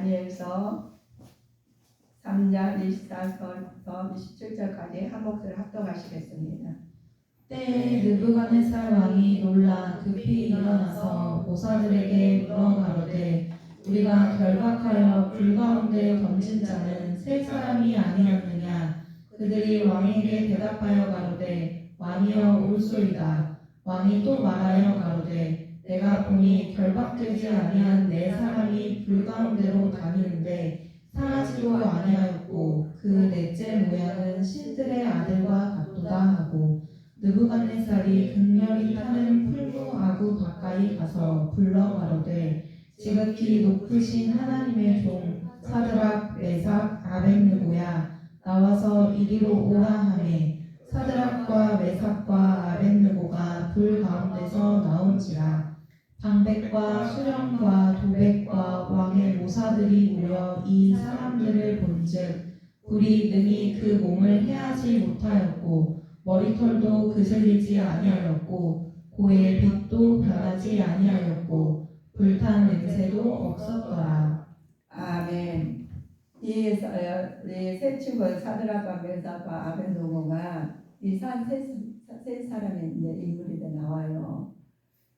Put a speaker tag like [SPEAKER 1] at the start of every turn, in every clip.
[SPEAKER 1] 다니엘서 3장 24절부터 27절까지 한 목소리 합독하시겠습니다.
[SPEAKER 2] 때에 느부갓네살 왕이 놀라 급히 일어나서 모사들에게 물어가로되 우리가 결박하여 불 가운데 던진 자는 세 사람이 아니었느냐. 그들이 왕에게 대답하여 가로되 왕이여 올소이다. 왕이 또 말하여 가로되 내가 보니 결박되지 아니한 네 사람이 불 가운데로 다니는데 상하지도 아니하였고 그 넷째 모양은 신들의 아들과 같도다 하고 느부갓네살이 극렬히 타는 풀무 아구 가까이 가서 불러 가로되 지극히 높으신 하나님의 종 사드락 메삭 아벳느고야 나와서 이리로 오라 하매 사드락과 메삭과 아벳느고가 불 가운데서 나온지라. 방백과 수령과 도백과 왕의 모사들이 모여 이 사람들을 본즉 불이 능히 그 몸을 해하지 못하였고 머리털도 그슬리지 아니하였고 고의 빛도 변하지 아니하였고 불탄 냄새도 없었더라.
[SPEAKER 1] 아멘. 이 세 친구 사드락과 메삭과 아벳느고가 이 세 사람의 인물이 나와요.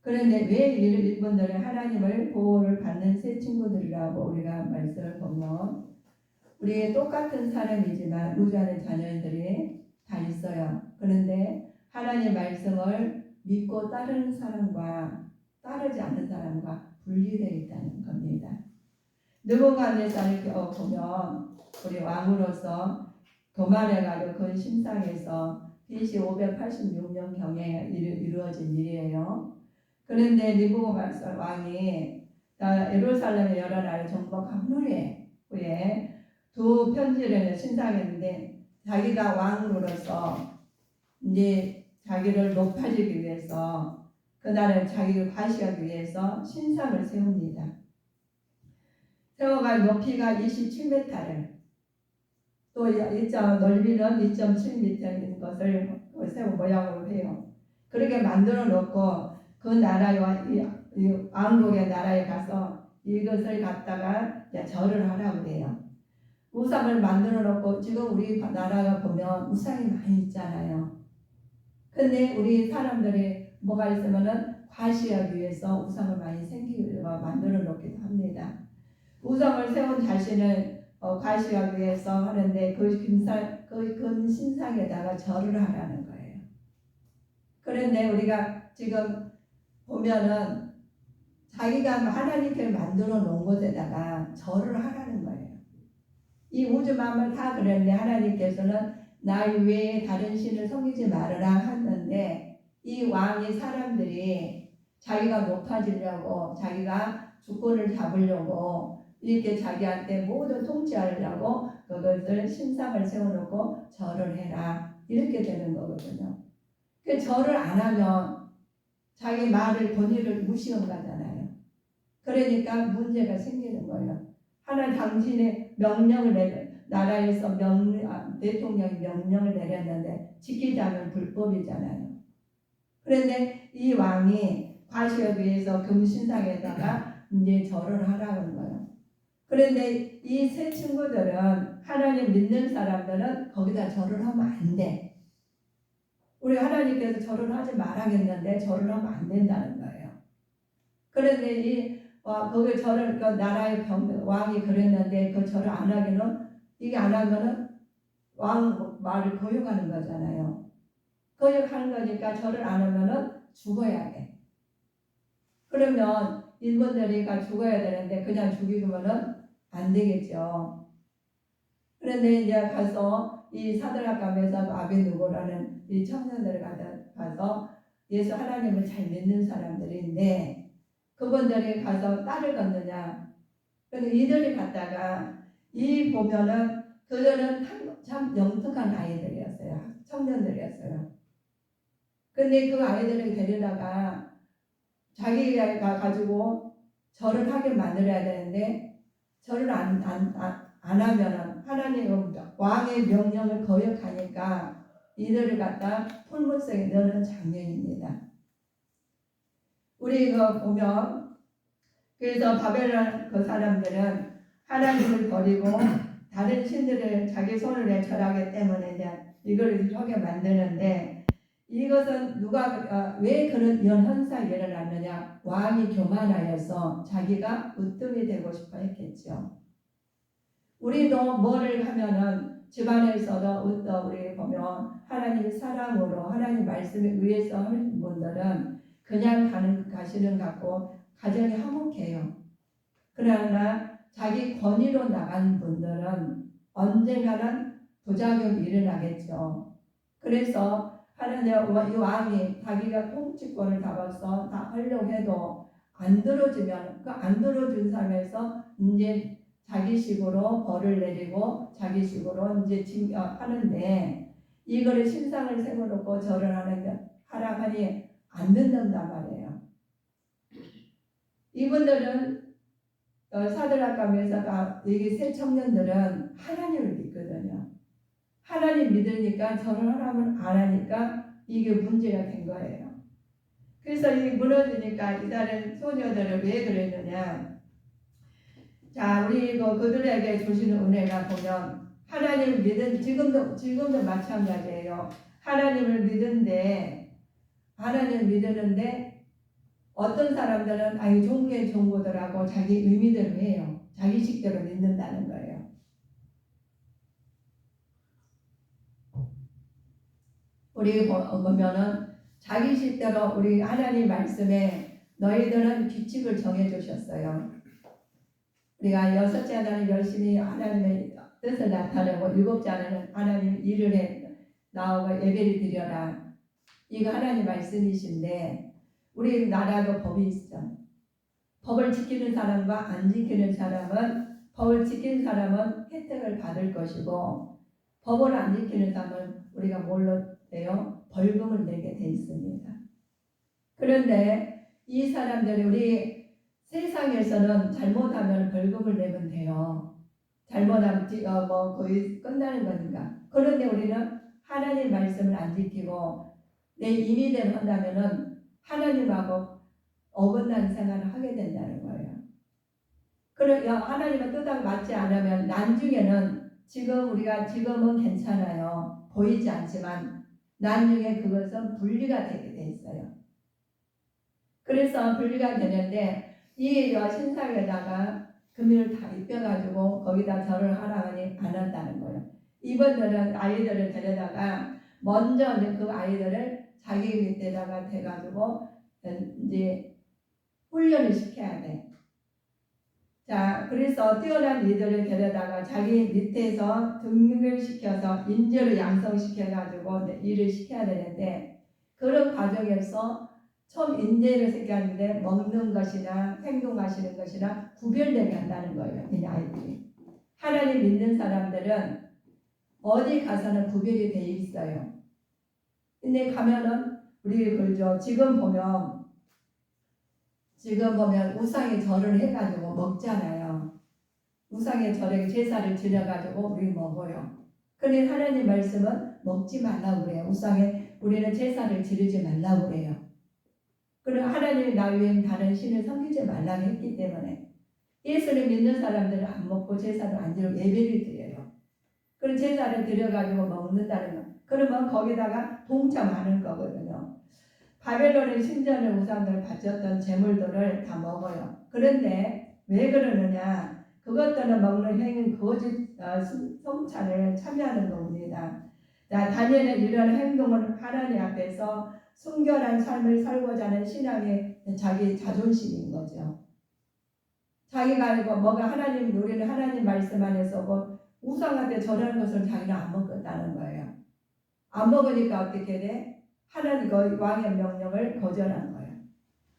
[SPEAKER 1] 그런데 왜 이분들은 하나님을 보호를 받는 세 친구들이라고 우리가 말씀을 보면 우리 똑같은 사람이지만 우주하는 자녀들이 다 있어요. 그런데 하나님 말씀을 믿고 따르는 사람과 따르지 않는 사람과 분리되어 있다는 겁니다. 느부갓네살을 보면 우리 왕으로서 교만해가지고 그 신상에서 BC 586년경에 이루어진 일이에요. 그런데 느부갓네살 왕이 예루살렘의 여러 나라를 정복한 후에 두 편지를 신상했는데 자기가 왕으로서 이제 자기를 높아지기 위해서 그 나라를 자기를 과시하기 위해서 신상을 세웁니다. 세워가 높이가 27m를 또 넓이는 2.7m인 것을 세워 모양으로 해요. 그렇게 만들어 놓고 그 나라와 이 왕국의 나라에 가서 이것을 갖다가 절을 하라고 해요. 우상을 만들어 놓고 지금 우리 나라가 보면 우상이 많이 있잖아요. 근데 우리 사람들이 뭐가 있으면은 과시하기 위해서 우상을 많이 만들어 놓기도 합니다. 우상을 세운 자신을 과시하기 위해서 하는데 그 신상에다가 절을 하라는 거예요. 그런데 우리가 지금 보면은 자기가 하나님께 만들어 놓은 곳에다가 절을 하라는 거예요. 이 우주 만물 다 그랬는데 하나님께서는 나 외에 다른 신을 섬기지 말아라 하는데 이 왕이 사람들이 자기가 높아지려고 자기가 주권을 잡으려고 이렇게 자기한테 모든 통치하려고 그것을 신상을 세워놓고 절을 해라 이렇게 되는 거거든요. 그 절을 안 하면 자기 말을 권위를 무시한 거잖아요. 그러니까 문제가 생기는 거예요. 하나 당신의 명령을 나라에서 대통령이 명령을 내렸는데 지키지 않으면 불법이잖아요. 그런데 이 왕이 과시하기 위해서 금신상에다가 이제 절을 하라는 거예요. 그런데 이 세 친구들은 하나님 믿는 사람들은 거기다 절을 하면 안 돼. 우리 하나님께서 절을 하지 말아야겠는데 절을 하면 안 된다는 거예요. 그런데 거기 절을 그 나라의 왕이 그랬는데 그 절을 안 하기는 이게 안 하면은 왕 말을 거역하는 거잖아요. 거역하는 거니까 절을 안 하면은 죽어야 돼. 그러면 일본들이 죽어야 되는데 그냥 죽이면은 안 되겠죠. 그런데 이제 가서 이 사드락과 메삭 아벳느고라는 이 청년들을 가서 예수 하나님을 잘 믿는 사람들인데 그분들이 가서 딸을 걷느냐. 근데 이들이 갔다가 이 보면은 그들은 참 영특한 아이들이었어요. 청년들이었어요. 근데 그 아이들을 데리다가 자기가 가지고 절을 하게 만들어야 되는데 절을 안 하면은 하나님 왕의 명령을 거역하니까 이들을 갖다 풀무성에 넣는 장면입니다. 우리 이거 보면 그래서 바벨론 그 사람들은 하나님을 버리고 다른 신들을 자기 손으로 절하기 때문에 이제 이걸 하게 만드는데, 이것은 왜 그런 이런 현상이 일어났느냐? 왕이 교만하여서 자기가 으뜸이 되고 싶어 했겠죠. 우리도 뭐를 하면은 집안에서도 우리 보면 하나님 사랑으로 하나님 말씀에 의해서 하는 분들은 그냥 가시는 것 같고 가정이 화목해요. 그러나 자기 권위로 나간 분들은 언젠가는 부작용이 일어나겠죠. 그래서 하나님 이 왕이 자기가 통치권을 잡아서 다 하려고 해도 안 들어주면 그 안 들어준 삶에서 이제 자기식으로 벌을 내리고 자기식으로 이제 하는데, 이거를 신상을 세워놓고 절을 하라하니 안 듣는단 말이에요. 이분들은 사드락과 메사가 여기 세 청년들은 하나님을 믿거든요. 하나님 믿으니까 절을 하라면 안 하니까 이게 문제가 된 거예요. 그래서 이 무너지니까 이 다른 소녀들은 왜 그랬느냐? 자, 우리 그들에게 주시는 은혜가 보면 하나님을 믿은 지금도 마찬가지예요. 하나님을 믿는데 어떤 사람들은 종교의 종고들하고 자기 의미대로 해요. 자기식대로 믿는다는 거예요. 우리 보면은 자기식대로 우리 하나님 말씀에 너희들은 규칙을 정해 주셨어요. 우리가 여섯째 하나는 열심히 하나님의 뜻을 나타내고, 일곱째 하나는 하나님 일을 해 나오고 예배를 드려라. 이거 하나님 말씀이신데, 우리 나라도 법이 있어. 법을 지키는 사람과 안 지키는 사람은, 법을 지키는 사람은 혜택을 받을 것이고, 법을 안 지키는 사람은 우리가 뭘로 돼요? 벌금을 내게 돼 있습니다. 그런데 이 사람들이 우리 세상에서는 잘못하면 벌금을 내면 돼요. 잘못하면 거의 끝나는 거니까. 그런데 우리는 하나님 말씀을 안 지키고 내 임의대로 한다면은 하나님하고 어긋난 생활을 하게 된다는 거예요. 그래 하나님의 뜻하고 맞지 않으면 나중에는 지금은 괜찮아요. 보이지 않지만 나중에 그것은 분리가 되게 돼 있어요. 그래서 분리가 되는데, 이 신상에다가 금을 다 입혀가지고 거기다 절을 하라니 안 한다는 거예요. 이분들은 아이들을 데려다가 먼저 그 아이들을 자기 밑에다가 대가지고 이제 훈련을 시켜야 돼. 자, 그래서 뛰어난 이들을 데려다가 자기 밑에서 등록을 시켜서 인재로 양성시켜가지고 일을 시켜야 되는데, 그런 과정에서 처음 인재를 시켰는데 먹는 것이나 행동하시는 것이나 구별되게 한다는 거예요. 이 아이들이. 하나님 믿는 사람들은 어디 가서는 구별이 돼 있어요. 근데 가면은 우리 그러죠. 지금 보면 우상에 절을 해가지고 먹잖아요. 우상에 절에 제사를 지내가지고 우리 먹어요. 그런데 하나님 말씀은 먹지 말라고 그래요. 우상에 우리는 제사를 지르지 말라고 그래요. 그리고 하나님이 나 외엔 다른 신을 섬기지 말라고 했기 때문에 예수를 믿는 사람들은 안 먹고 제사를 안 지르고 예배를 드려요. 그리고 제사를 드려가지고 먹는다는 거. 그러면 거기다가 동참하는 거거든요. 바벨론의 신전의 우상들을 바쳤던 제물들을 다 먹어요. 그런데 왜 그러느냐? 그것들은 먹는 행위는 거짓 성찬을 참여하는 겁니다. 자, 다니엘은 이런 행동을 하나님 앞에서 순결한 삶을 살고자 하는 신앙의 자기 자존심인 거죠. 자기가 하나님 노래는 하나님 말씀 안에서 우상한테 절하는 것을 자기는 안 먹었다는 거예요. 안 먹으니까 어떻게 돼? 하나님 왕의 명령을 거절한 거예요.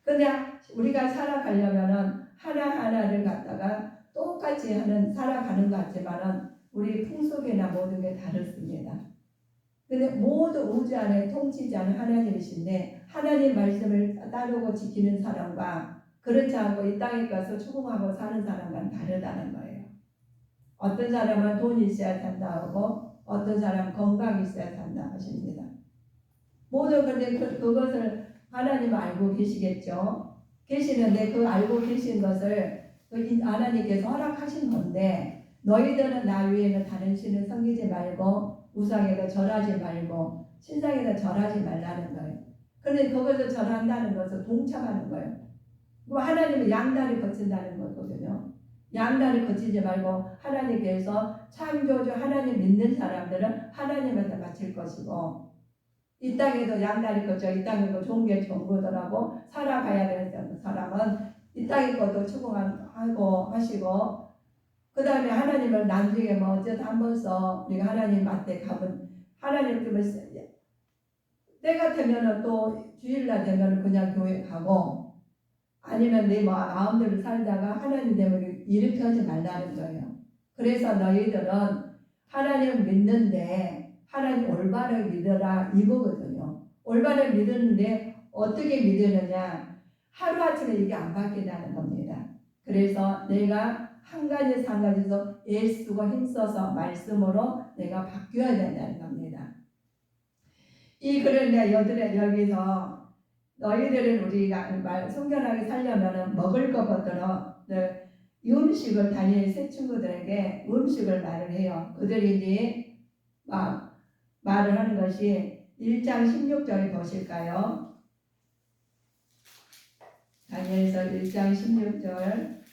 [SPEAKER 1] 근데 우리가 살아가려면은 하나하나를 갖다가 똑같이 살아가는 것 같지만은 우리 풍속이나 모든 게 다릅니다. 근데 모두 우주 안에 통치자는 하나님이신데, 하나님 말씀을 따르고 지키는 사람과 그렇지 않고 이 땅에 가서 추궁하고 사는 사람과는 다르다는 거예요. 어떤 사람은 돈이 있어야 산다 하고 어떤 사람은 건강이 있어야 산다 하십니다. 모두 근데 그것을 하나님 알고 계시겠죠. 계시는데 그 알고 계신 것을 하나님께서 허락하신 건데 너희들은 나 외에는 다른 신을 섬기지 말고 우상에도 절하지 말고 신상에도 절하지 말라는 거예요. 그런데 거기서 절한다는 것은 동참하는 거예요. 하나님은 양다리 거친다는 거거든요. 양다리 거치지 말고 하나님께서 창조주 하나님 믿는 사람들은 하나님한테 바칠 것이고 이 땅에도 양다리 거쳐 이 땅에도 종교 정부들하고 살아가야 되는 사람은 이 땅의 것도 추구하고 하시고 그 다음에 하나님을 나중에 뭐 어쨌든 한 번서 우리가 하나님 앞에 가면 하나님 때가 되면은 또 주일날 되면은 그냥 교회 가고 아니면 내 마음대로 살다가 하나님 때문에 이렇게 하지 말라는 거예요. 그래서 너희들은 하나님 믿는데 하나님 올바르게 믿어라 이거거든요. 올바르게 믿었는데 어떻게 믿으느냐 하루아침에 이게 안 바뀐다는 겁니다. 그래서 내가 한 가지 한 가지서 애쓰고 힘써서 말씀으로 내가 바뀌어야 된다는 겁니다. 이 글을 내가 여기서 너희들은 우리가 성결하게 살려면 먹을 것부터 음식을 다니엘 새 친구들에게 음식을 말을 해요. 그들이 이제 말을 하는 것이 1장 16절에 보실까요? 다니엘서 1장 16절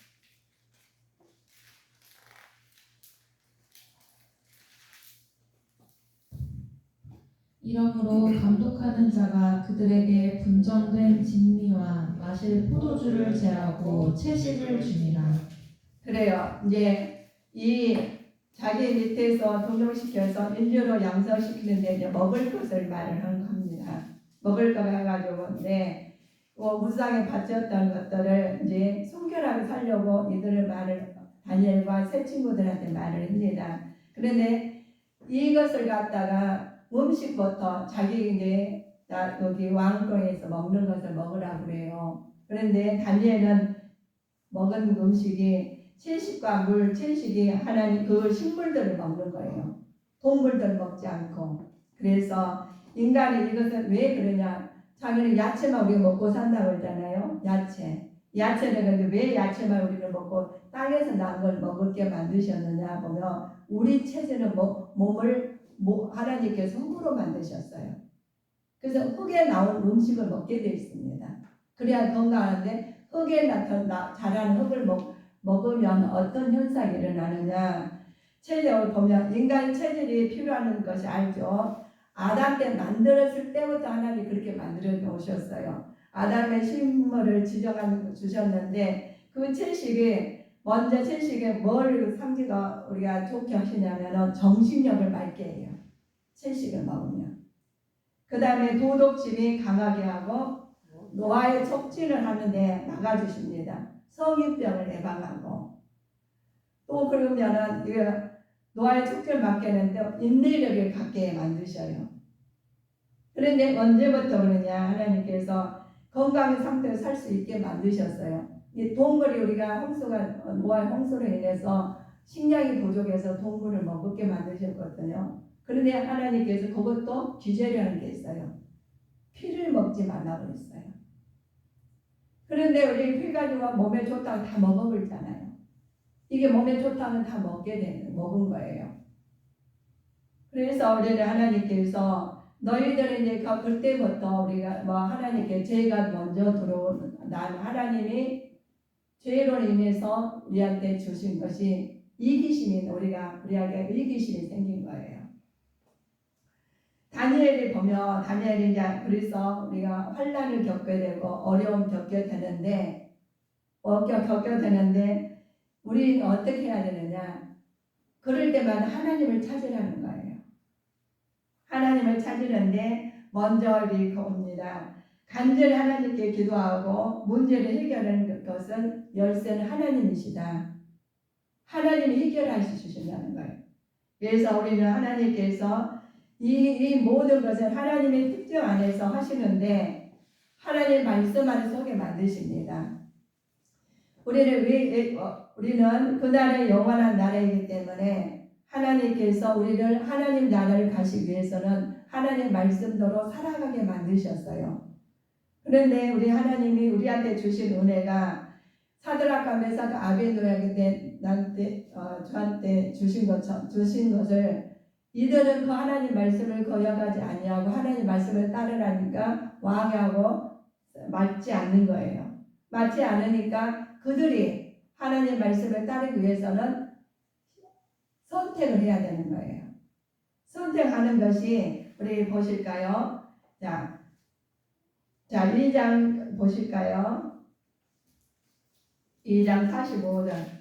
[SPEAKER 2] 이러므로 감독하는 자가 그들에게 분정된 진미와 마실 포도주를 제하고 채식을 주니라.
[SPEAKER 1] 그래요. 이제 이 자기 밑에서 동정시켜서 인류로 양성시키는데 이제 먹을 것을 말을 합니다. 먹을 거 해가지고인데 무상에 바쳤던 것들을 이제 순결하게 살려고 이들을 말을 다니엘과 새 친구들한테 말을 합니다. 그런데 이것을 갖다가 음식부터 자기 이제 여기 왕궁에서 먹는 것을 먹으라고 그래요. 그런데 다니엘은 먹은 음식이 채식과 물, 채식이 하나님 그 식물들을 먹는 거예요. 동물들 먹지 않고. 그래서 인간이 이것은 왜 그러냐? 자기는 야채만 우리가 먹고 산다고 그러잖아요. 야채는 근데 왜 야채만 우리는 먹고 땅에서 난 걸 먹게 만드셨느냐 보면 우리 체질은 몸을 하나님께서 흙으로 만드셨어요. 그래서 흙에 나온 음식을 먹게 되어 있습니다. 그래야 건강한데 흙에 자라는 흙을 먹으면 어떤 현상이 일어나느냐. 체질을 보면 인간 체질이 필요한 것이 알죠. 아담 때 만들었을 때부터 하나님이 그렇게 만들어 놓으셨어요. 아담의 식물을 주셨는데 그 채식이 먼저 채식에 뭘 상지가 우리가 좋게 하시냐면 정신력을 맑게 해요. 채식을 먹으면. 그 다음에 도덕심이 강하게 하고 노화의 촉진을 하는데 막아주십니다. 성인병을 예방하고 또 그러면은 노화의 촉진을 막게 하는데 인내력을 갖게 만드셔요. 그런데 언제부터 그러냐 하나님께서 건강한 상태로 살 수 있게 만드셨어요. 이 동물이 우리가 노화의 홍수로 인해서 식량이 부족해서 동물을 먹게 만드셨거든요. 그런데 하나님께서 그것도 규제라는 게 있어요. 피를 먹지 말라고 했어요. 그런데 우리 피 가지고 몸에 좋다고 다 먹어버리잖아요. 이게 몸에 좋다면 다 먹은 거예요. 그래서 우리는 하나님께서 너희들은 이제 그때부터 우리가 하나님께 죄가 먼저 들어오는 하나님이 죄로 인해서 우리한테 주신 것이 이기심이 우리에게 이기심이 생긴 거예요. 다니엘이 보면 다니엘이 이제 그래서 우리가 환난을 겪게 되고 어려움 겪게 되는데 우리는 어떻게 해야 되느냐? 그럴 때마다 하나님을 찾으라는 거예요. 하나님을 찾으는데 먼저 우리 봅니다. 간절히 하나님께 기도하고 문제를 해결하는 것은 열쇠는 하나님이시다. 하나님이 해결하시 주신다는 거예요. 그래서 우리는 하나님께서 이 모든 것을 하나님의 특정 안에서 하시는데 하나님 말씀 안에 속에 만드십니다. 우리는 그날의 영원한 나라이기 때문에 하나님께서 우리를 하나님 나라를 가시기 위해서는 하나님 말씀대로 살아가게 만드셨어요. 그런데 우리 하나님이 우리한테 주신 은혜가 사드락과 메삭과 아벤노에게 저한테 주신 것을 이들은 그 하나님 말씀을 거역하지 아니하고 하나님 말씀을 따르라니까 왕하고 맞지 않는 거예요. 맞지 않으니까 그들이 하나님 말씀을 따르기 위해서는 선택을 해야 되는 거예요. 선택하는 것이 우리 보실까요? 자 1장 보실까요? 2장 45절.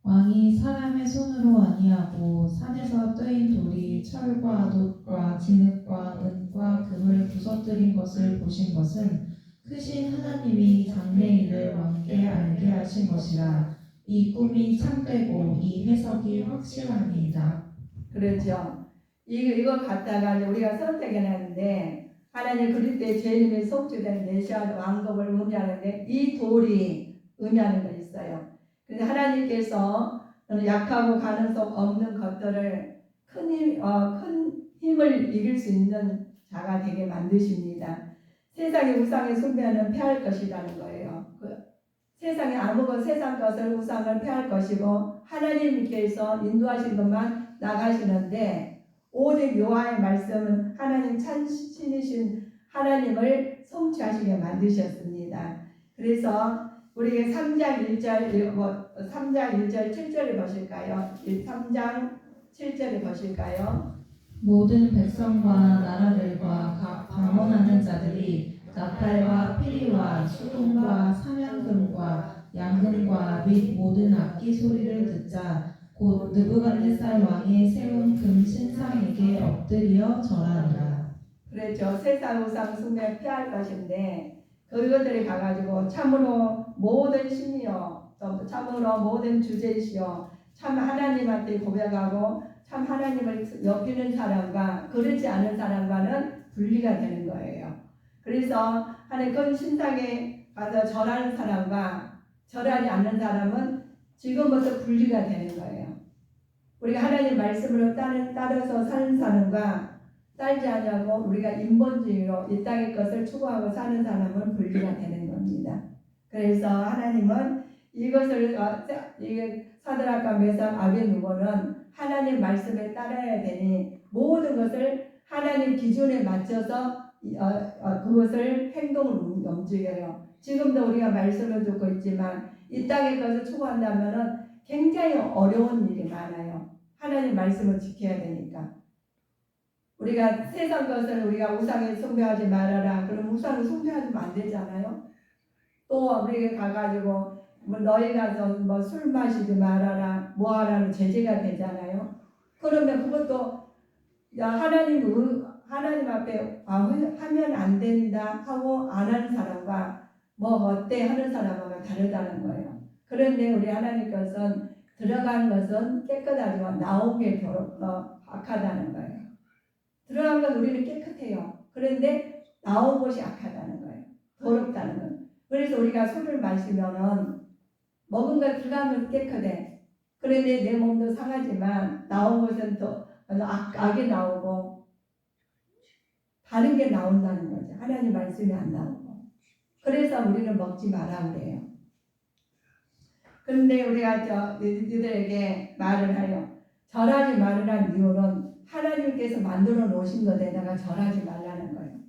[SPEAKER 2] 왕이 사람의 손으로 아니하고 산에서 뜨인 돌이 철과 놋과 진흙과 은과 금을 부서뜨린 것을 보신 것은 크신 하나님이 장래일을 왕께 알게 하신 것이라. 이 꿈이 참되고 이 해석이 확실합니다.
[SPEAKER 1] 그렇죠. 이거 갖다가 우리가 선택해놨는데 하나님 그리스도의 죄인임이 속주된 메시아 왕국을 의미하는데 이 돌이 의미하는 거 있어요. 그래서 하나님께서 약하고 가능성 없는 것들을 큰 힘을 이길 수 있는 자가 되게 만드십니다. 세상의 우상의 숭배는 패할 것이라는 거예요. 세상에 세상 것을 우상을 패할 것이고 하나님께서 인도하신 것만 나가시는데 오직 여호와의 말씀은 하나님 신이신 하나님을 성취하시게 만드셨습니다. 그래서 우리 3장 1절 7절을 보실까요? 3장 7절을 보실까요?
[SPEAKER 2] 모든 백성과 나라들과 각 방언하는 자들이 나팔과 피리와 수금과 사면금과 양금과 및 모든 악기 소리를 듣자 곧 느부갓네살 왕이 세운 금 신상에게 엎드려 절하니라.
[SPEAKER 1] 그렇죠. 세상 우상 숭배 피할 것인데 그것들이 가가지고 참으로 모든 신이여 또 참으로 모든 주제시여 참 하나님한테 고백하고 참 하나님을 여기는 사람과 그렇지 않은 사람과는 분리가 되는 거예요. 그래서 하나님 그 신상에 가서 절하는 사람과 절하지 않는 사람은 지금부터 분리가 되는 거예요. 우리가 하나님 말씀으로 따라서 사는 사람과 따르지 않냐고 우리가 인본주의로 이 땅의 것을 추구하고 사는 사람은 분리가 되는 겁니다. 그래서 하나님은 이것을 사드락과 메삭 아벤누고는 하나님 말씀에 따라야 되니 모든 것을 하나님 기준에 맞춰서 그것을 행동을 움직여요. 지금도 우리가 말씀을 듣고 있지만 이 땅의 것을 추구한다면 굉장히 어려운 일이 많아요. 하나님 말씀을 지켜야 되니까. 우리가 세상 것을 우리가 우상에 숭배하지 말아라. 그럼 우상을 숭배하면 안 되잖아요. 또 우리가 가가지고 너희 가서 술 마시지 말아라. 뭐 하라는 제재가 되잖아요. 그러면 그것도 하나님 앞에 하면 안 된다 하고 안 하는 사람과 뭐 어때 하는 사람과 다르다는 거예요. 그런데 우리 하나님께서는 들어간 것은 깨끗하지만 나온 게 악하다는 거예요. 들어간 건 우리는 깨끗해요. 그런데 나온 것이 악하다는 거예요. 더럽다는 거예요. 그래서 우리가 술을 마시면은 먹은 것 들어간 건 깨끗해. 그런데 내 몸도 상하지만 나온 것은 더 악이 나오고 다른 게 나온다는 거죠. 하나님 말씀이 안 나오고. 그래서 우리는 먹지 마라 그래요. 그런데 우리가 이들에게 말을 하여 절하지 말으란 이유는 하나님께서 만들어 놓으신 것에다가 절하지 말라는 거예요.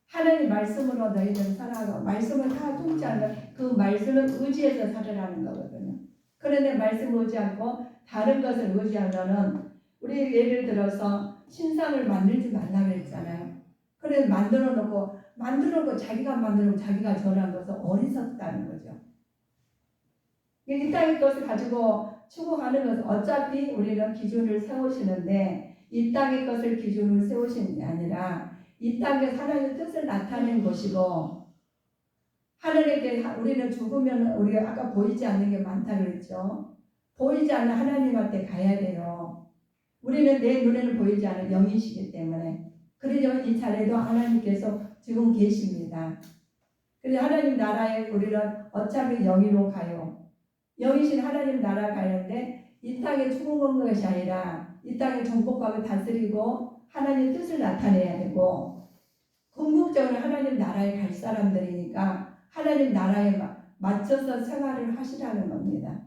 [SPEAKER 1] 하나님 말씀으로 너희들 살아가 말씀을 다 통치하는 그 말씀을 의지해서 살으라는 거거든요. 그런데 말씀 의지 않고 다른 것을 의지하면은 우리 예를 들어서 신상을 만들지 말라 그랬잖아요. 그래서 만들어 놓고 자기가 만들고 자기가 절한 것은 어리석다는 거죠. 이 땅의 것을 가지고 추구하는 것은 어차피 우리는 기준을 세우시는데 이 땅의 것을 기준으로 세우시는 게 아니라 이 땅에 하나님의 뜻을 나타내는 것이고 하나님께 우리는 죽으면 우리가 아까 보이지 않는 게 많다 그랬죠. 보이지 않는 하나님한테 가야 돼요. 우리는 내 눈에는 보이지 않는 영이시기 때문에 그러지만 이 자리에도 하나님께서 지금 계십니다. 그래서 하나님 나라에 우리는 어차피 영이로 가요. 영이신 하나님 나라 가는데 이 땅에 추구하는 것이 아니라 이 땅에 정복하고 다스리고 하나님의 뜻을 나타내야 되고 궁극적으로 하나님 나라에 갈 사람들이니까 하나님 나라에 맞춰서 생활을 하시라는 겁니다.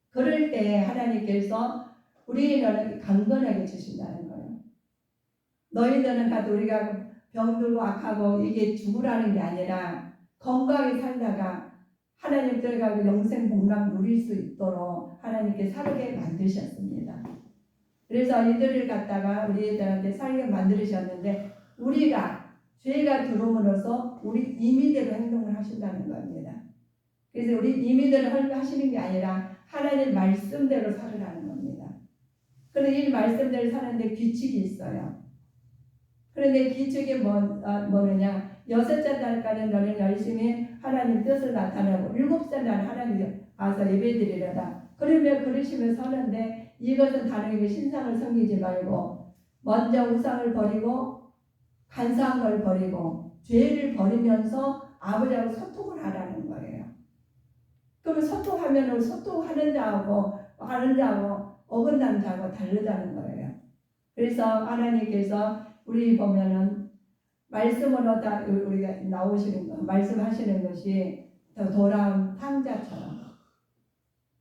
[SPEAKER 1] 그럴 때 하나님께서 우리는 강건하게 주신다는 거예요. 너희들은 가도 우리가 병들고 악하고 이게 죽으라는 게 아니라 건강히 살다가 하나님 들어가고 영생 복락 누릴 수 있도록 하나님께 살게 만드셨습니다. 그래서 이들을 갖다가 우리들한테 살게 만드셨는데 우리가 죄가 들어옴으로써 우리 임의대로 행동을 하신다는 겁니다. 그래서 우리 임의대로 하시는 게 아니라 하나님 말씀대로 살으라는 겁니다. 그런데 이 말씀대로 사는데 규칙이 있어요. 그런데 규칙이 뭐느냐? 여섯째 날까지는 너는 열심히 하나님 뜻을 나타내고 일곱째 날 하나님 와서 예배드리려다. 그러면 그러시면서 하는데 이것은 다른 게 신상을 섬기지 말고 먼저 우상을 버리고 간사한 걸 버리고 죄를 버리면서 아버지하고 소통을 하라는 거예요. 그러면 소통하면 소통하는 자하고 하는 자하고 어긋난 자하고 다르다는 거예요. 그래서 하나님께서 우리 보면은 말씀으로 다 우리가 나오시는 거, 말씀하시는 것이 돌아온 탕자처럼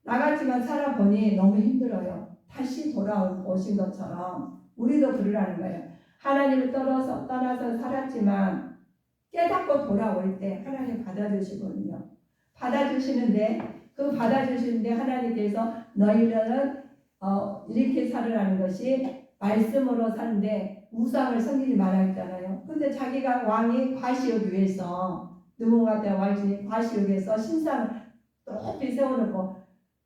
[SPEAKER 1] 나같이만 살아보니 너무 힘들어요. 다시 오신 것처럼 우리도 그러라는 거예요. 하나님을 떠나서 살았지만 깨닫고 돌아올 때 하나님 받아주시거든요. 받아주시는데 하나님께서 너희들은 이렇게 살으라는 것이 말씀으로 사는데 우상을 섬기지 말라 했잖아요. 근데 자기가 왕이 과시욕 위해서 누군가 과시욕 위해서 신상을 높이 세워놓고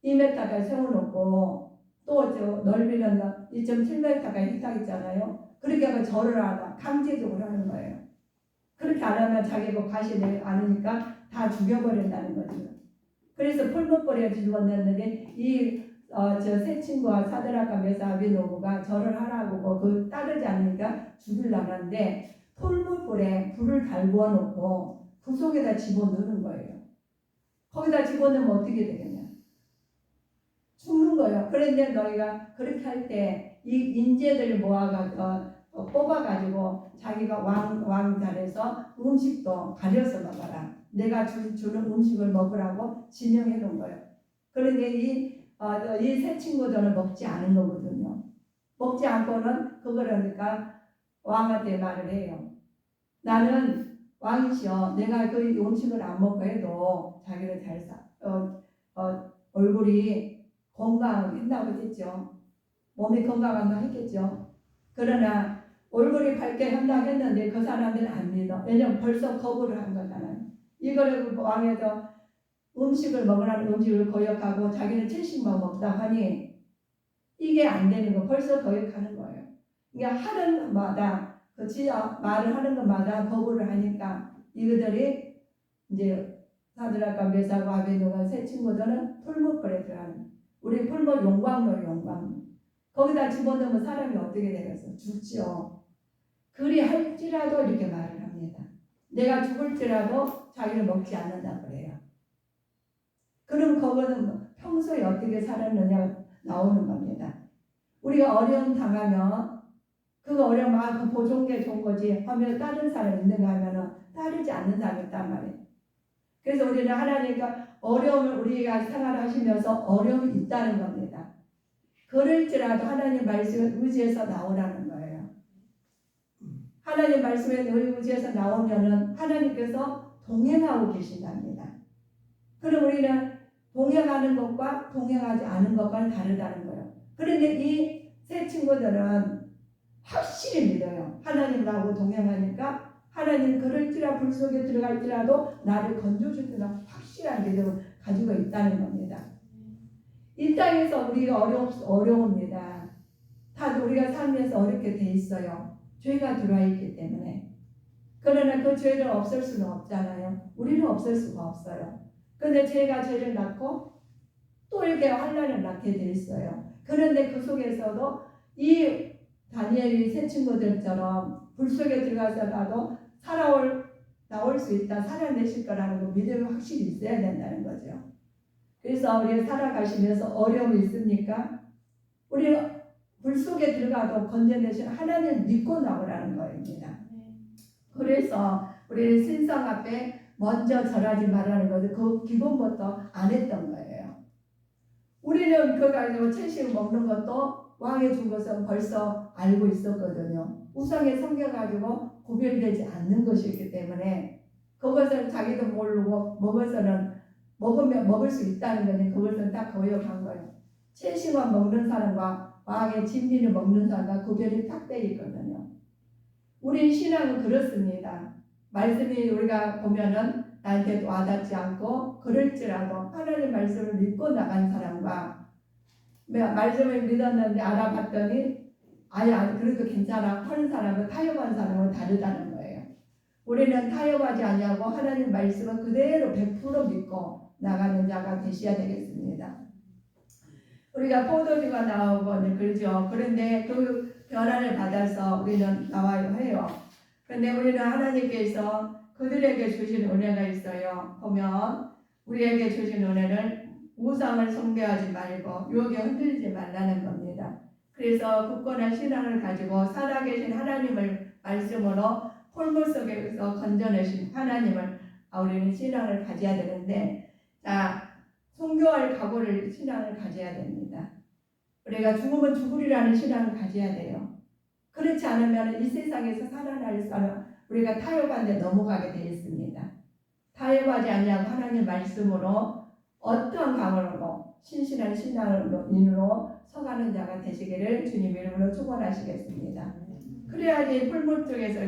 [SPEAKER 1] 2m까지 세워놓고 또 넓이는 2.7m까지 있다했잖아요. 그렇게 하면 절을 하다 강제적으로 하는 거예요. 그렇게 안 하면 자기가 과시를 않으니까 다 죽여버린다는 거죠. 그래서 풀무불에 집어넣는데 저 세 친구와 사드락과 메사 아비노고가 절을 하라고 그 따르지 않으니까 죽이려고 하는데 풀무불에 불을 달구어 놓고 그 속에다 집어넣는 거예요. 거기다 집어넣으면 어떻게 되겠냐? 죽는 거예요. 그런데 너희가 그렇게 할 때 이 인재들을 뽑아가지고 자기가 왕 자리에서 음식도 가려서 먹어라. 내가 주는 음식을 먹으라고 지명해 놓은 거예요. 그런데 이 세 친구들은 먹지 않은 거거든요. 먹지 않고는 그러니까 왕한테 말을 해요. 나는 왕이시여, 내가 그 음식을 안 먹고 해도 자기는 얼굴이 건강했다고 했죠. 몸이 건강한다고 했겠죠. 그러나 얼굴이 밝게 한다고 했는데 그 사람들은 안 믿어. 왜냐면 벌써 거부를 한 거잖아요. 이거를 왕에서 음식을 먹으라는 음식을 거역하고 자기는 70만 먹다 하니 이게 안 되는 거 벌써 거역하는 거예요. 그러니까 하는 마다 말을 하는 것마다 거부를 하니까 이들이 이제 사드락과 메사과 아베노가 세 친구들은 풀무불에 들어가는 우리 풀무 용광로 거기다 집어넣으면 사람이 어떻게 되겠어? 죽지요. 그리 할지라도 이렇게 말을 합니다. 내가 죽을지라도 자기를 먹지 않는다 그래요. 그럼 그거는 평소에 어떻게 살았느냐 나오는 겁니다. 우리가 어려움 당하면 그 어려움 그 보존게 좋은 거지 하면 다른 사람 있는가 하면은 따르지 않는 사람이 있단 말이에요. 그래서 우리는 하나님과 어려움을 우리가 생활하시면서 어려움이 있다는 겁니다. 그럴지라도 하나님 말씀을 의지해서 나오라는 거예요. 하나님 말씀에 의지해서 나오면은 하나님께서 동행하고 계신답니다. 그럼 우리는 동행하는 것과 동행하지 않은 것과는 다르다는 거예요. 그런데 이 세 친구들은 확실히 믿어요. 하나님하고 동행하니까 하나님 그럴지라 불 속에 들어갈지라도 나를 건져주리라 확실한 믿음을 가지고 있다는 겁니다. 이 땅에서 우리가 어려웁니다. 다 우리가 삶에서 어렵게 돼 있어요. 죄가 들어와 있기 때문에. 그러나 그 죄를 없앨 수는 없잖아요. 우리는 없앨 수가 없어요. 그런데 죄가 죄를 낳고 또 이렇게 환난을 낳게 돼 있어요. 그런데 그 속에서도 이 다니엘이 세 친구들처럼 불 속에 들어가서라도 나올 수 있다, 살아내실 거라는 거 믿음이 확실히 있어야 된다는 거죠. 그래서 우리가 살아가시면서 어려움이 있습니까? 우리는 불 속에 들어가도 건져내신 하나님을 믿고 나오라는 거입니다. 그래서 우리 신상 앞에 먼저 절하지 말라는 것을 그 기본부터 안 했던 거예요. 우리는 그거 가지고 채식 먹는 것도 왕이 준 것은 벌써 알고 있었거든요. 우상에 섬겨가지고 구별되지 않는 것이기 때문에 그것을 자기도 모르고 먹으면 먹을 수 있다는 거니 그것은 딱 거역한 거예요. 채식만 먹는 사람과 왕의 진미를 먹는 사람과 구별이 딱 돼 있거든요. 우리 신앙은 그렇습니다. 말씀이 우리가 보면은 나한테 와닿지 않고 그럴지라도 하나님 말씀을 믿고 나간 사람과 말씀을 믿었는데 알아봤더니 아니 그래도 괜찮아 하는 사람은 타협한 사람은 다르다는 거예요. 우리는 타협하지 않냐고 하나님 말씀을 그대로 100% 믿고 나가는 자가 되셔야 되겠습니다. 우리가 포도주가 나오고 그러죠. 그런데 그 변화를 받아서 우리는 나와야 해요. 그런데 우리는 하나님께서 그들에게 주신 은혜가 있어요. 보면 우리에게 주신 은혜는 우상을 숭배하지 말고 유혹에 흔들리지 말라는 겁니다. 그래서 굳건한 신앙을 가지고 살아계신 하나님을 말씀으로 홀물 속에서 건져내신 하나님을 우리는 신앙을 가져야 되는데 순교할 각오를 신앙을 가져야 됩니다. 우리가 죽으면 죽으리라는 신앙을 가져야 돼요. 그렇지 않으면 이 세상에서 살아날 사람 우리가 타협한 데 넘어가게 되어 있습니다. 타협하지 않냐고 하나님 말씀으로 어떠한 강으로 신실한 신앙으로 서가는 자가 되시기를 주님 이름으로 축원하시겠습니다. 그래야지 풀물 쪽에서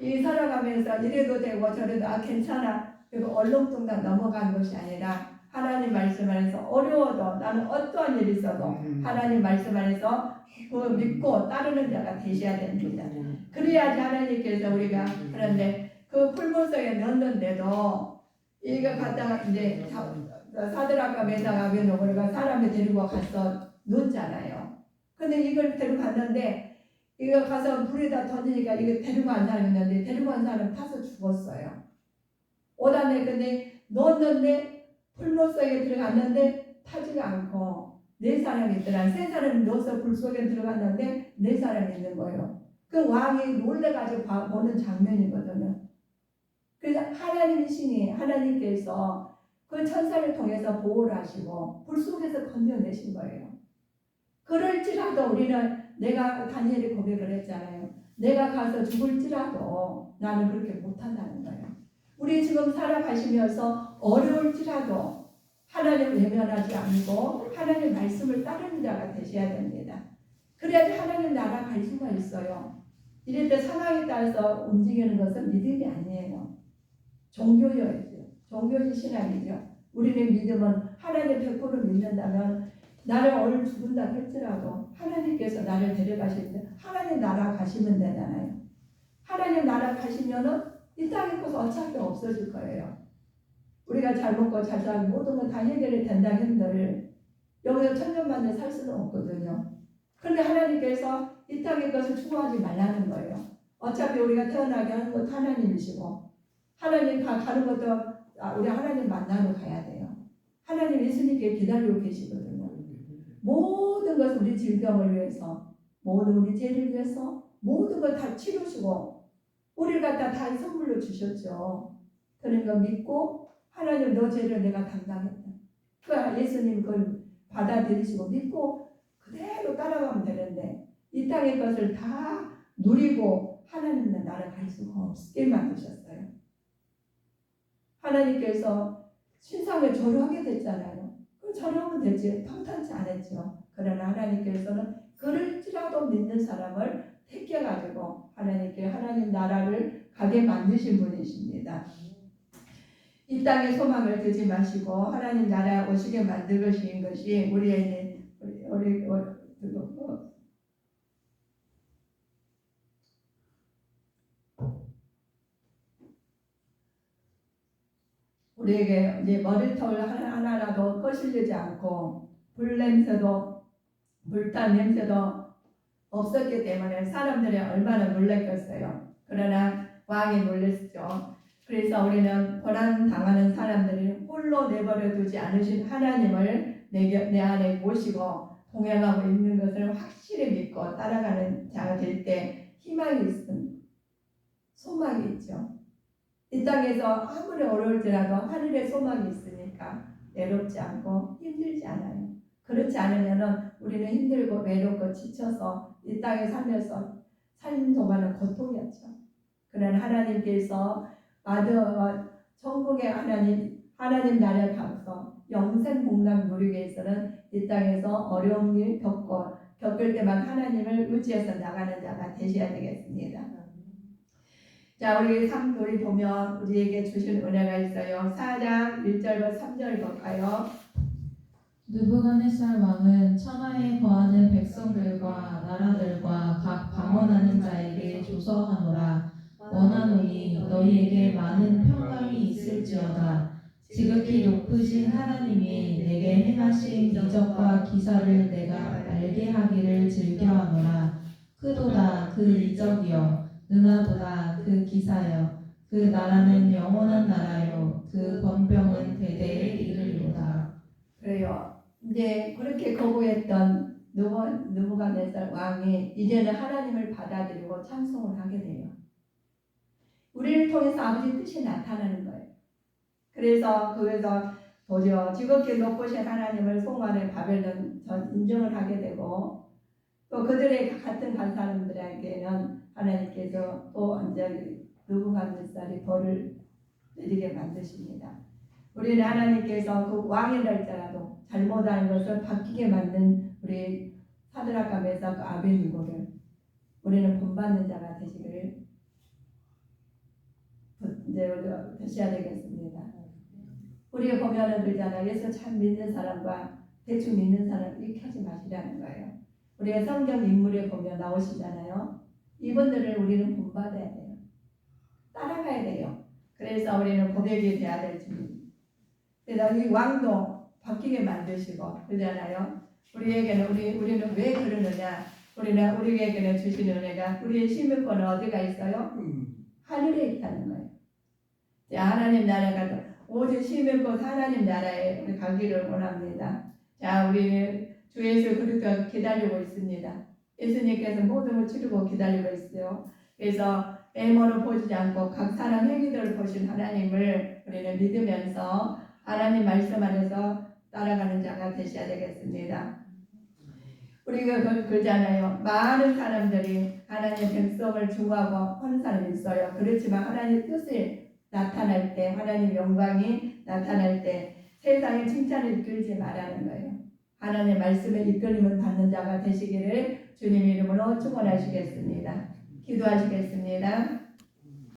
[SPEAKER 1] 이 살아가면서 이래도 되고 저래도 괜찮아 그리고 얼렁뚱땅 넘어간 것이 아니라 하나님 말씀 안에서 어려워도 나는 어떠한 일이 있어도 하나님 말씀 안에서 그 믿고 따르는 자가 되셔야 됩니다. 그래야지 하나님께서 우리가 그런데 그 풀물 속에 넣는데도 이거 갖다가 이제 사드락과 메삭과 아벤노고가 사람을 데리고 가서 넣었잖아요. 근데 이걸 데리고 갔는데 이거 가서 불에다 던지니까 이거 데리고 간 사람이 있는데 데리고 간 사람 타서 죽었어요. 5단에 근데 넣었는데 풀물 속에 들어갔는데 타지가 않고 4사람이 있더라. 3사람이 넣어서 불 속에 들어갔는데 4사람이 있는 거예요. 그 왕이 놀래가지고 보는 장면이거든요. 그래서 하나님이시니 하나님께서 그 천사를 통해서 보호를 하시고 불 속에서 건져내신 거예요. 그럴지라도 우리는 내가 다니엘이 고백을 했잖아요. 내가 가서 죽을지라도 나는 그렇게 못한다는 거예요. 우리 지금 살아가시면서 어려울지라도 하나님을 외면하지 않고 하나님 말씀을 따르는 자가 되셔야 됩니다. 그래야지 하나님 나라 갈 수가 있어요. 이럴 때 상황에 따라서 움직이는 것은 믿음이 아니에요. 종교여야죠. 종교지 신앙이죠. 우리는 믿음은 하나님 100% 믿는다면 나를 오늘 죽은다 할지라도 하나님께서 나를 데려가실 때 하나님 나라 가시면 되잖아요. 하나님 나라 가시면은 이 땅에 것은 어차피 없어질 거예요. 우리가 잘 먹고 잘 살고 모든 건 다 해결이 된다 한들 여기서 천년만년 살 수는 없거든요. 그런데 하나님께서 이 땅의 것을 추구하지 말라는 거예요. 어차피 우리가 태어나게 하는 것도 하나님이시고 하나님 가는 것도 우리 하나님 만나러 가야 돼요. 하나님 예수님께 기다리고 계시거든요. 모든 것을 우리 질병을 위해서 모든 우리 죄를 위해서 모든 걸 다 치르시고 우리를 갖다 다 선물로 주셨죠. 그런 거 믿고 하나님 너 죄를 내가 담당했다. 그 예수님 그걸 받아들이시고 믿고 그대로 따라가면 되는데 이 땅의 것을 다 누리고 하나님은 나를 갈 수가 없게 만드셨어요. 하나님께서 신상을 절하게 됐잖아요. 그럼 절하면 되지. 평탄치 않았죠. 그러나 하나님께서는 그럴지라도 믿는 사람을 택해가지고 하나님께 하나님 나라를 가게 만드신 분이십니다. 이 땅의 소망을 두지 마시고 하나님 나라 오시게 만드신 것이 우리에게 우리에게 이제 머리털 하나라도 거슬리지 않고 불 냄새도 불탄 냄새도 없었기 때문에 사람들이 얼마나 놀랐겠어요. 그러나 왕이 놀랐죠. 그래서 우리는 고난 당하는 사람들이 홀로 내버려 두지 않으신 하나님을 내 안에 모시고 동행하고 있는 것을 확실히 믿고 따라가는 자가 될 때 희망이 있습니다. 소망이 있죠. 이 땅에서 아무리 어려울지라도 하늘의 소망이 있으니까 외롭지 않고 힘들지 않아요. 그렇지 않으면 우리는 힘들고 외롭고 지쳐서 이 땅에 살면서 삶 동안은 고통이었죠. 그러나 하나님께서 천국의 하나님 나라에 가서 영생 복락 누리기 위해서는 이 땅에서 어려운 일 겪을 때만 하나님을 의지해서 나가는 자가 되셔야 되겠습니다. 자, 우리 보면 우리에게 주신 은혜가 있어요. 4장 1절과 3절 볼까요?
[SPEAKER 2] 느부갓네살 왕은 천하에 거하는 백성들과 나라들과 각 방언하는 자에게 조서하노라. 원하노니 너희에게 많은 평강이 있을지어다. 지극히 높으신 하나님이 내게 행하신 이적과 기사를 내가 알게 하기를 즐겨하노라. 크도다 그 이적이여, 능하도다 그 기사여. 그 나라는 영원한 나라요, 그 권병은 대대에 이르리로다.
[SPEAKER 1] 그래요. 이제 그렇게 거부했던 느부갓네살 왕이 이제는 하나님을 받아들이고 찬송을 하게 돼요. 우리를 통해서 아버지 뜻이 나타나는 거예요. 그래서 그에서 도저 지극히 높으신 하나님을 송하는 바벨론 전 인정을 하게 되고, 또 그들의 같은 간 사람들에게는 하나님께서 또 완전히 느부갓네살이 벌을 내리게 만드십니다. 우리는 하나님께서 그 왕이랄지라도 잘못하는 것을 바뀌게 만든 우리 사드락과 메삭 아벳니고를 우리는 본받는 자가 되시기를 이제 우리가 되셔야 되겠습니다. 우리가 보면은 그러잖아요. 예수 참 믿는 사람과 대충 믿는 사람 일켜지 마시라는 거예요. 우리가 성경 인물에 보면 나오시잖아요. 이분들을 우리는 본받아야 돼요. 따라가야 돼요. 그래서 우리는 고백이 돼야 될 줄입니다. 그래서 이 왕도 바뀌게 만드시고 그러잖아요. 우리는 왜 그러느냐? 우리에게는 주신 은혜가 우리의 시민권은 어디가 있어요? 하늘에 있다는 거예요. 자, 하나님 나라가 오직 시민권 하나님 나라에 우리 가기를 원합니다. 자, 우리 주 예수 그리스도가 기다리고 있습니다. 예수님께서 모든 걸 치르고 기다리고 있어요. 그래서 외모를 보지 않고 각 사람 행위들을 보신 하나님을 우리는 믿으면서 하나님 말씀 안에서 따라가는 자가 되셔야 되겠습니다. 우리가 그러잖아요. 많은 사람들이 하나님의 백성을 중화하고 하는 사람이 있어요. 그렇지만 하나님의 뜻이 나타날 때, 하나님의 영광이 나타날 때 세상의 칭찬을 이끌지 말라는 거예요. 하나님의 말씀에 이끌림을 받는 자가 되시기를 주님 이름으로 축원하시겠습니다. 기도하시겠습니다.